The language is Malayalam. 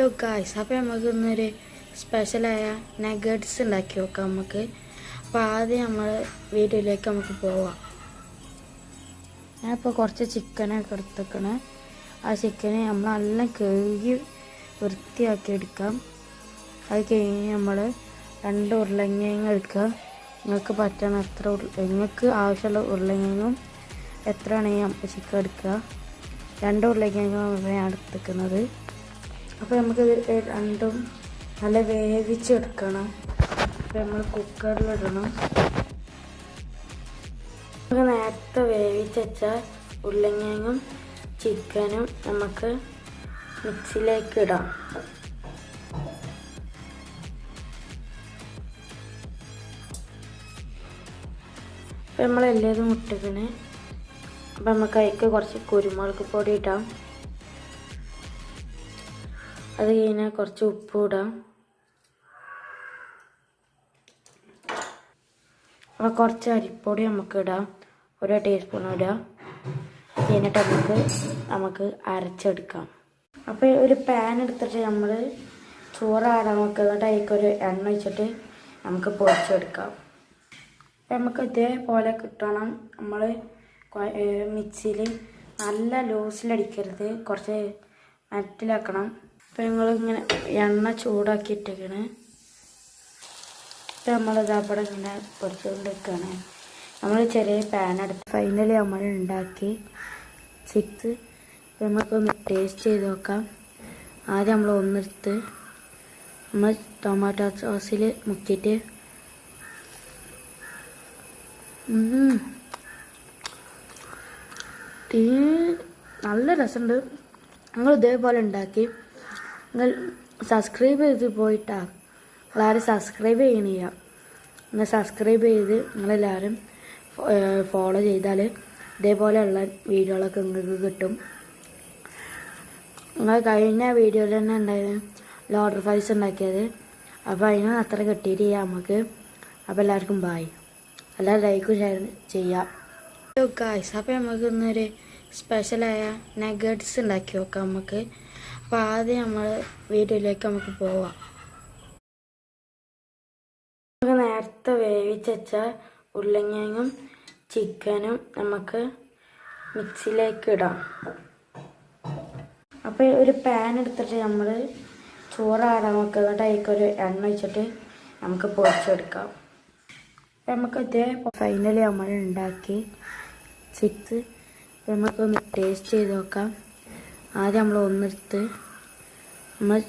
ഹലോ ഗായ്സ്, അപ്പോൾ നമുക്ക് ഇന്നൊരു സ്പെഷ്യലായ നഗറ്റ്സ് ഉണ്ടാക്കി നോക്കാം നമുക്ക്. അപ്പോൾ ആദ്യം നമ്മൾ വീഡിയോയിലേക്ക് നമുക്ക് പോവാം. ഞാനിപ്പോൾ കുറച്ച് ചിക്കനൊക്കെ എടുത്തേക്കണേ. ആ ചിക്കനെ നമ്മൾ നല്ല കഴുകി വൃത്തിയാക്കി എടുക്കാം. അത് കഴിഞ്ഞ് നമ്മൾ 2 ഉരുളക്കിഴങ്ങ് എടുക്കുക. നിങ്ങൾക്ക് പറ്റണ നിങ്ങൾക്ക് ആവശ്യമുള്ള ഉരുളക്കിഴങ്ങും എത്ര ആണെങ്കിൽ ചിക്കൻ എടുക്കുക. 2 ഉരുളക്കിഴങ്ങാണ് ഞാൻ എടുത്തേക്കുന്നത്. അപ്പോൾ നമുക്കിത് രണ്ടും നല്ല വേവിച്ചെടുക്കണം. അപ്പോൾ നമ്മൾ കുക്കറിലിടണം. നമുക്ക് നേരത്തെ വേവിച്ച് വെച്ച ഉരുളക്കിഴങ്ങും ചിക്കനും നമുക്ക് മിക്സിയിലേക്ക് ഇടാം. അപ്പോൾ നമ്മളെല്ലാതും ഇട്ടിക്കണേ. അപ്പോൾ നമുക്ക് അതിലേക്ക് കുറച്ച് കുരുമുളക് പൊടി ഇടാം. അത് കഴിഞ്ഞാൽ കുറച്ച് ഉപ്പ് ഇടാം. അപ്പോൾ കുറച്ച് അരിപ്പൊടി നമുക്ക് ഇടാം, 1 ടീസ്പൂൺ ഇടാം. കഴിഞ്ഞിട്ട് നമുക്ക് അരച്ചെടുക്കാം. അപ്പോൾ ഒരു പാൻ എടുത്തിട്ട് നമ്മൾ ചോറാടാൻ വെക്കുന്നുണ്ട്. അതിലേക്കൊരു എണ്ണ ഒഴിച്ചിട്ട് നമുക്ക് പൊരിച്ചെടുക്കാം. അപ്പോൾ നമുക്ക് ഇതേപോലെ കിട്ടണം. നമ്മൾ മിക്സിയിൽ നല്ല ലൂസിലടിക്കരുത്, കുറച്ച് മെറ്റലാക്കണം. അപ്പോൾ ഞങ്ങളിങ്ങനെ എണ്ണ ചൂടാക്കിയിട്ടേക്കാണ്. അപ്പോൾ നമ്മളിത് അവിടെ ഇങ്ങനെ പൊരിച്ചുകൊണ്ടിരിക്കുകയാണ്. നമ്മൾ ചെറിയ പാൻ എടുത്ത് ഫൈനലി നമ്മൾ ഉണ്ടാക്കി ചിപ്സ്. നമുക്കൊന്ന് ടേസ്റ്റ് ചെയ്ത് നോക്കാം. ആദ്യം നമ്മൾ ഒന്നെടുത്ത് നമ്മൾ ടൊമാറ്റോ സോസിൽ മുക്കിയിട്ട് നല്ല രസമുണ്ട്. നിങ്ങൾ ഇതേപോലെ ഉണ്ടാക്കി നിങ്ങൾ സബ്സ്ക്രൈബ് ചെയ്ത് പോയിട്ടാ. നിങ്ങളാരും സബ്സ്ക്രൈബ് ചെയ്യണില്ല. നിങ്ങൾ സബ്സ്ക്രൈബ് ചെയ്ത് നിങ്ങളെല്ലാവരും ഫോളോ ചെയ്താൽ ഇതേപോലെയുള്ള വീഡിയോകളൊക്കെ നിങ്ങൾക്ക് കിട്ടും. നിങ്ങൾ കഴിഞ്ഞ വീഡിയോയിൽ തന്നെ ഉണ്ടായത് ലോഡർ ഫ്രൈസ് ഉണ്ടാക്കിയത്. അപ്പോൾ അതിന് അത്ര കിട്ടിയിട്ടില്ല നമുക്ക്. അപ്പോൾ എല്ലാവർക്കും ബായ്. എല്ലാവരും ലൈക്കും ഷെയർ ചെയ്യാം. ഹലോ ഗായ്സ്, അപ്പോൾ നമുക്ക് ഇന്നൊരു സ്പെഷ്യലായ നഗറ്റ്സ് ഉണ്ടാക്കി നോക്കാം നമുക്ക്. അപ്പോൾ ആദ്യം നമ്മൾ വീഡിയോയിലേക്ക് നമുക്ക് പോവാം. നമുക്ക് നേരത്തെ വേവിച്ച് വെച്ച ഉരുളക്കിഴങ്ങും ചിക്കനും നമുക്ക് മിക്സിയിലേക്ക് ഇടാം. അപ്പോൾ ഒരു പാൻ എടുത്തിട്ട് നമ്മൾ ചോറാടാൻ വെക്കുന്നുണ്ട്. അതിലേക്കൊരു എണ്ണ ഒഴിച്ചിട്ട് നമുക്ക് പൊരിച്ചെടുക്കാം. നമുക്ക് ഫൈനലി നമ്മൾ ഉണ്ടാക്കി ചിപ്സ്. നമുക്കൊന്ന് ടേസ്റ്റ് ചെയ്ത് നോക്കാം. ആദ്യം നമ്മൾ ഒന്നെടുത്ത് നമ്മൾ